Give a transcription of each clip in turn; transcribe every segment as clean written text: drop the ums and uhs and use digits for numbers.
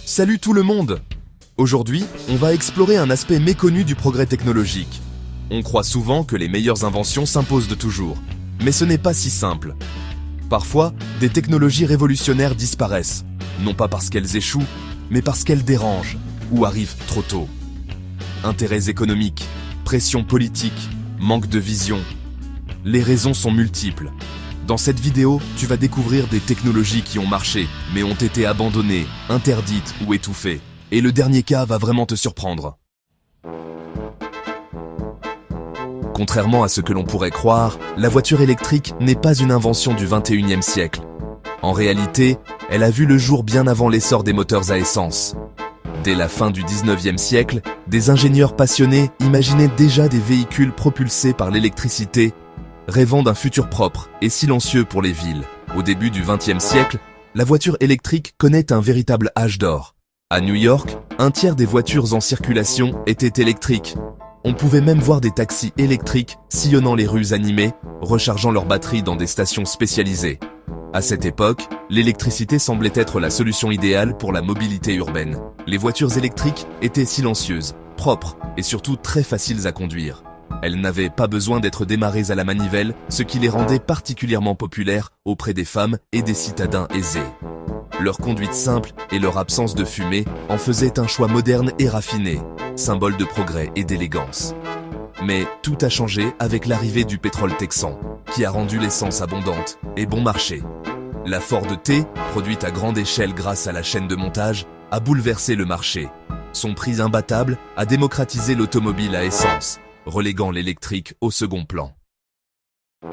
Salut tout le monde! Aujourd'hui, on va explorer un aspect méconnu du progrès technologique. On croit souvent que les meilleures inventions s'imposent de toujours, mais ce n'est pas si simple. Parfois, des technologies révolutionnaires disparaissent, non pas parce qu'elles échouent, mais parce qu'elles dérangent ou arrivent trop tôt. Intérêts économiques, pression politique, manque de vision. Les raisons sont multiples. Dans cette vidéo, tu vas découvrir des technologies qui ont marché, mais ont été abandonnées, interdites ou étouffées. Et le dernier cas va vraiment te surprendre. Contrairement à ce que l'on pourrait croire, la voiture électrique n'est pas une invention du 21e siècle. En réalité, elle a vu le jour bien avant l'essor des moteurs à essence. Dès la fin du 19e siècle, des ingénieurs passionnés imaginaient déjà des véhicules propulsés par l'électricité, rêvant d'un futur propre et silencieux pour les villes. Au début du 20e siècle, la voiture électrique connaît un véritable âge d'or. À New York, un tiers des voitures en circulation étaient électriques. On pouvait même voir des taxis électriques sillonnant les rues animées, rechargeant leurs batteries dans des stations spécialisées. À cette époque, l'électricité semblait être la solution idéale pour la mobilité urbaine. Les voitures électriques étaient silencieuses, propres et surtout très faciles à conduire. Elles n'avaient pas besoin d'être démarrées à la manivelle, ce qui les rendait particulièrement populaires auprès des femmes et des citadins aisés. Leur conduite simple et leur absence de fumée en faisaient un choix moderne et raffiné, symbole de progrès et d'élégance. Mais tout a changé avec l'arrivée du pétrole texan, qui a rendu l'essence abondante et bon marché. La Ford T, produite à grande échelle grâce à la chaîne de montage, a bouleversé le marché. Son prix imbattable a démocratisé l'automobile à essence, reléguant l'électrique au second plan.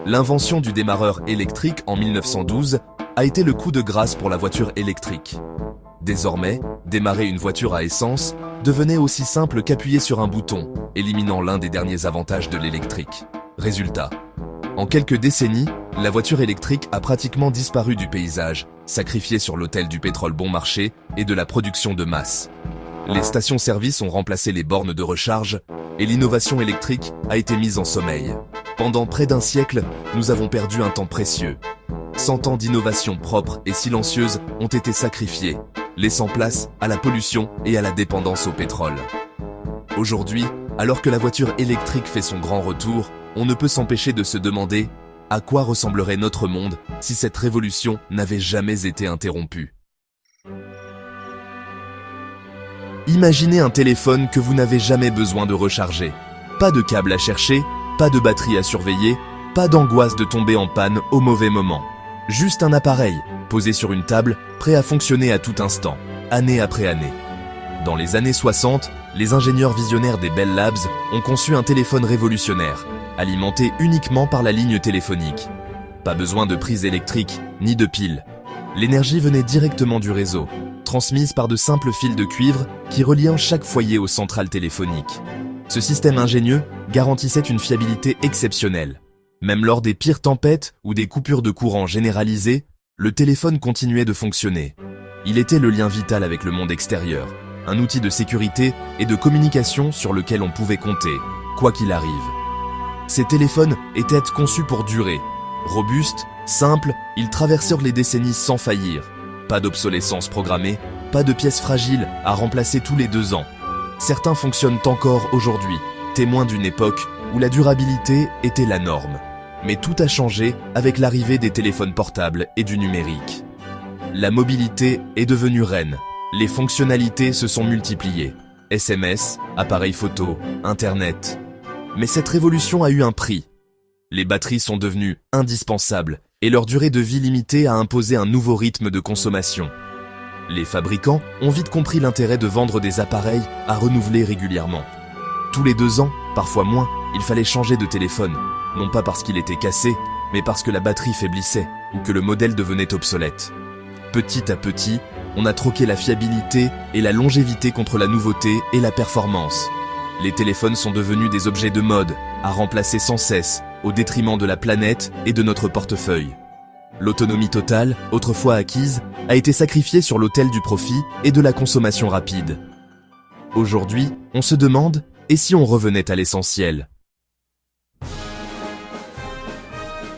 L'invention du démarreur électrique en 1912 a été le coup de grâce pour la voiture électrique. Désormais, démarrer une voiture à essence devenait aussi simple qu'appuyer sur un bouton, éliminant l'un des derniers avantages de l'électrique. Résultat, en quelques décennies, la voiture électrique a pratiquement disparu du paysage, sacrifiée sur l'autel du pétrole bon marché et de la production de masse. Les stations-service ont remplacé les bornes de recharge et l'innovation électrique a été mise en sommeil. Pendant près d'un siècle, nous avons perdu un temps précieux. 100 ans d'innovation propre et silencieuse ont été sacrifiés, laissant place à la pollution et à la dépendance au pétrole. Aujourd'hui, alors que la voiture électrique fait son grand retour, on ne peut s'empêcher de se demander à quoi ressemblerait notre monde si cette révolution n'avait jamais été interrompue. Imaginez un téléphone que vous n'avez jamais besoin de recharger. Pas de câble à chercher, pas de batterie à surveiller, pas d'angoisse de tomber en panne au mauvais moment. Juste un appareil, posé sur une table, prêt à fonctionner à tout instant, année après année. Dans les années 60, les ingénieurs visionnaires des Bell Labs ont conçu un téléphone révolutionnaire, alimenté uniquement par la ligne téléphonique. Pas besoin de prise électrique, ni de piles. L'énergie venait directement du réseau, transmise par de simples fils de cuivre qui reliaient chaque foyer aux centrales téléphoniques. Ce système ingénieux garantissait une fiabilité exceptionnelle. Même lors des pires tempêtes ou des coupures de courant généralisées, le téléphone continuait de fonctionner. Il était le lien vital avec le monde extérieur, un outil de sécurité et de communication sur lequel on pouvait compter, quoi qu'il arrive. Ces téléphones étaient conçus pour durer. Robustes, simples, ils traversèrent les décennies sans faillir. Pas d'obsolescence programmée, pas de pièces fragiles à remplacer tous les 2 ans. Certains fonctionnent encore aujourd'hui, témoins d'une époque où la durabilité était la norme. Mais tout a changé avec l'arrivée des téléphones portables et du numérique. La mobilité est devenue reine. Les fonctionnalités se sont multipliées. SMS, appareils photo, Internet. Mais cette révolution a eu un prix. Les batteries sont devenues indispensables et leur durée de vie limitée a imposé un nouveau rythme de consommation. Les fabricants ont vite compris l'intérêt de vendre des appareils à renouveler régulièrement. Tous les 2 ans, parfois moins, il fallait changer de téléphone, non pas parce qu'il était cassé, mais parce que la batterie faiblissait ou que le modèle devenait obsolète. Petit à petit, on a troqué la fiabilité et la longévité contre la nouveauté et la performance. Les téléphones sont devenus des objets de mode, à remplacer sans cesse, au détriment de la planète et de notre portefeuille. L'autonomie totale, autrefois acquise, a été sacrifiée sur l'autel du profit et de la consommation rapide. Aujourd'hui, on se demande, et si on revenait à l'essentiel ?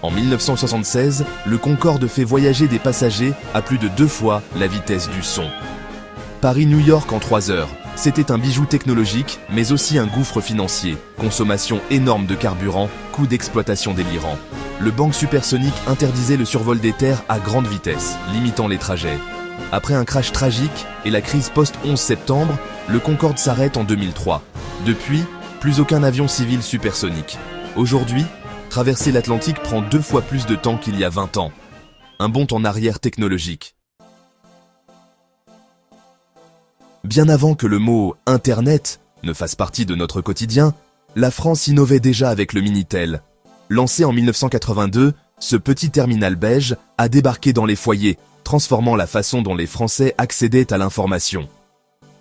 En 1976, le Concorde fait voyager des passagers à plus de 2 fois la vitesse du son. Paris-New York en 3 heures. C'était un bijou technologique, mais aussi un gouffre financier. Consommation énorme de carburant, coût d'exploitation délirant. Le bang supersonique interdisait le survol des terres à grande vitesse, limitant les trajets. Après un crash tragique et la crise post-11 septembre, le Concorde s'arrête en 2003. Depuis, plus aucun avion civil supersonique. Aujourd'hui, traverser l'Atlantique prend 2 fois plus de temps qu'il y a 20 ans. Un bond en arrière technologique. Bien avant que le mot « Internet » ne fasse partie de notre quotidien, la France innovait déjà avec le Minitel. Lancé en 1982, ce petit terminal beige a débarqué dans les foyers, transformant la façon dont les Français accédaient à l'information.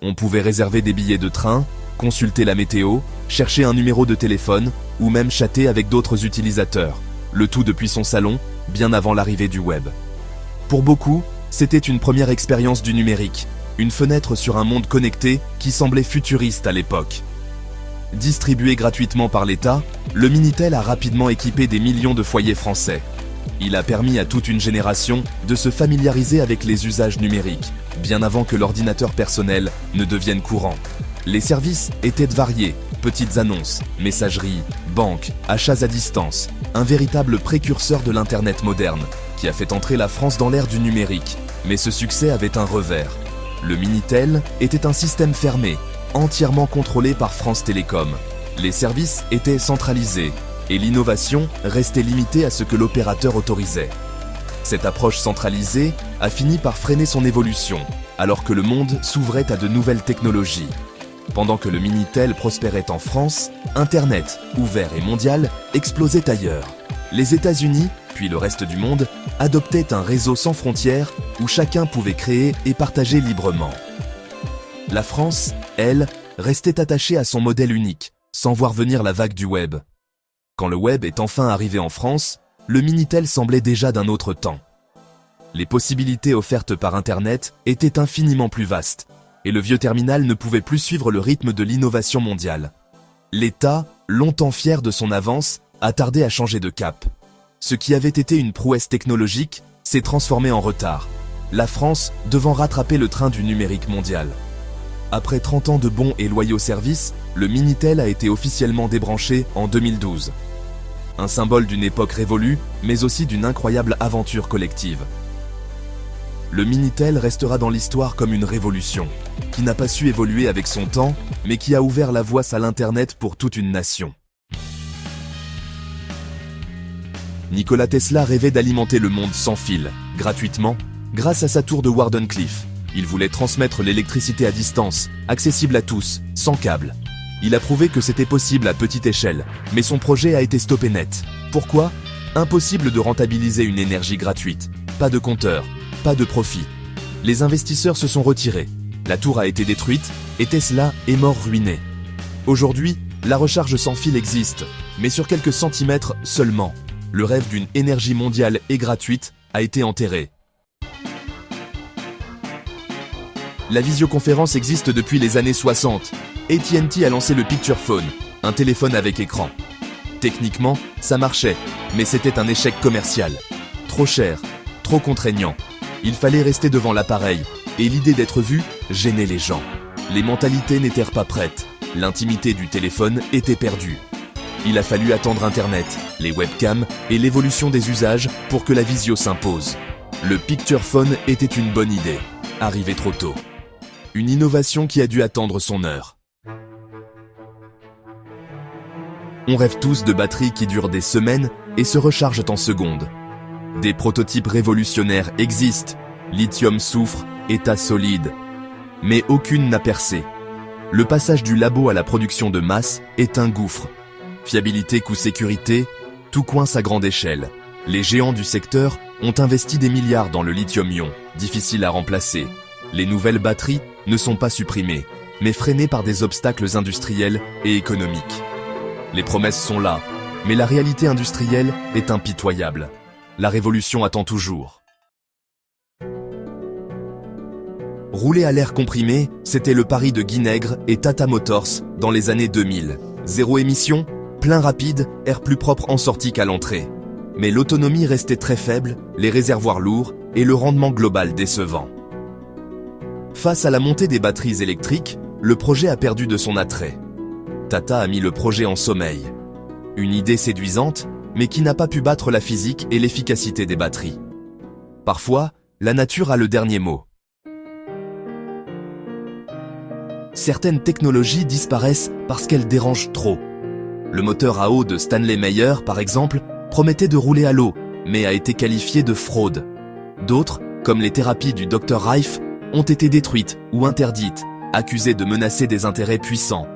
On pouvait réserver des billets de train, consulter la météo, chercher un numéro de téléphone ou même chatter avec d'autres utilisateurs, le tout depuis son salon, bien avant l'arrivée du web. Pour beaucoup, c'était une première expérience du numérique, une fenêtre sur un monde connecté qui semblait futuriste à l'époque. Distribué gratuitement par l'État, le Minitel a rapidement équipé des millions de foyers français. Il a permis à toute une génération de se familiariser avec les usages numériques, bien avant que l'ordinateur personnel ne devienne courant. Les services étaient variés, petites annonces, messagerie, banque, achats à distance, un véritable précurseur de l'Internet moderne, qui a fait entrer la France dans l'ère du numérique. Mais ce succès avait un revers. Le Minitel était un système fermé, entièrement contrôlé par France Télécom. Les services étaient centralisés et l'innovation restait limitée à ce que l'opérateur autorisait. Cette approche centralisée a fini par freiner son évolution, alors que le monde s'ouvrait à de nouvelles technologies. Pendant que le Minitel prospérait en France, Internet, ouvert et mondial, explosait ailleurs. Les États-Unis, puis le reste du monde, adoptaient un réseau sans frontières où chacun pouvait créer et partager librement. La France, elle, restait attachée à son modèle unique, sans voir venir la vague du web. Quand le web est enfin arrivé en France, le Minitel semblait déjà d'un autre temps. Les possibilités offertes par Internet étaient infiniment plus vastes, et le vieux terminal ne pouvait plus suivre le rythme de l'innovation mondiale. L'État, longtemps fier de son avance, a tardé à changer de cap. Ce qui avait été une prouesse technologique s'est transformé en retard, la France devant rattraper le train du numérique mondial. Après 30 ans de bons et loyaux services, le Minitel a été officiellement débranché en 2012. Un symbole d'une époque révolue, mais aussi d'une incroyable aventure collective. Le Minitel restera dans l'histoire comme une révolution, qui n'a pas su évoluer avec son temps, mais qui a ouvert la voie à l'Internet pour toute une nation. Nikola Tesla rêvait d'alimenter le monde sans fil, gratuitement, grâce à sa tour de Wardenclyffe. Il voulait transmettre l'électricité à distance, accessible à tous, sans câble. Il a prouvé que c'était possible à petite échelle, mais son projet a été stoppé net. Pourquoi ? Impossible de rentabiliser une énergie gratuite. Pas de compteur, pas de profit. Les investisseurs se sont retirés. La tour a été détruite et Tesla est mort ruiné. Aujourd'hui, la recharge sans fil existe, mais sur quelques centimètres seulement. Le rêve d'une énergie mondiale et gratuite a été enterré. La visioconférence existe depuis les années 60. AT&T a lancé le Picture Phone, un téléphone avec écran. Techniquement, ça marchait, mais c'était un échec commercial. Trop cher, trop contraignant. Il fallait rester devant l'appareil, et l'idée d'être vu gênait les gens. Les mentalités n'étaient pas prêtes. L'intimité du téléphone était perdue. Il a fallu attendre Internet, les webcams et l'évolution des usages pour que la visio s'impose. Le Picture Phone était une bonne idée, arrivé trop tôt. Une innovation qui a dû attendre son heure. On rêve tous de batteries qui durent des semaines et se rechargent en secondes. Des prototypes révolutionnaires existent, lithium-soufre, état solide. Mais aucune n'a percé. Le passage du labo à la production de masse est un gouffre. Fiabilité, coût, sécurité, tout coince à grande échelle. Les géants du secteur ont investi des milliards dans le lithium-ion, difficile à remplacer. Les nouvelles batteries ne sont pas supprimées, mais freinées par des obstacles industriels et économiques. Les promesses sont là, mais la réalité industrielle est impitoyable. La révolution attend toujours. Rouler à l'air comprimé, c'était le pari de Guy Nègre et Tata Motors dans les années 2000. Zéro émission, plein rapide, air plus propre en sortie qu'à l'entrée. Mais l'autonomie restait très faible, les réservoirs lourds et le rendement global décevant. Face à la montée des batteries électriques, le projet a perdu de son attrait. Tata a mis le projet en sommeil. Une idée séduisante, mais qui n'a pas pu battre la physique et l'efficacité des batteries. Parfois, la nature a le dernier mot. Certaines technologies disparaissent parce qu'elles dérangent trop. Le moteur à eau de Stanley Meyer, par exemple, promettait de rouler à l'eau, mais a été qualifié de fraude. D'autres, comme les thérapies du Dr Rife, ont été détruites ou interdites, accusées de menacer des intérêts puissants.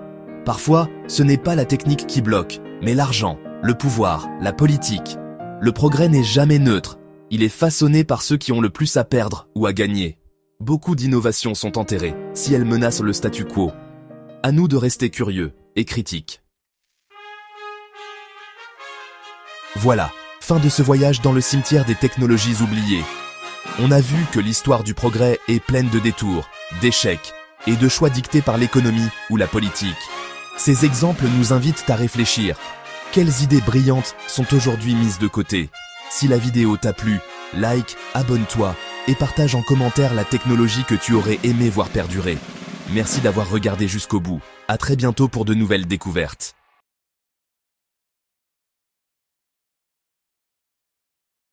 Parfois, ce n'est pas la technique qui bloque, mais l'argent, le pouvoir, la politique. Le progrès n'est jamais neutre, il est façonné par ceux qui ont le plus à perdre ou à gagner. Beaucoup d'innovations sont enterrées si elles menacent le statu quo. À nous de rester curieux et critiques. Voilà, fin de ce voyage dans le cimetière des technologies oubliées. On a vu que l'histoire du progrès est pleine de détours, d'échecs et de choix dictés par l'économie ou la politique. Ces exemples nous invitent à réfléchir. Quelles idées brillantes sont aujourd'hui mises de côté? Si la vidéo t'a plu, like, abonne-toi et partage en commentaire la technologie que tu aurais aimé voir perdurer. Merci d'avoir regardé jusqu'au bout. À très bientôt pour de nouvelles découvertes.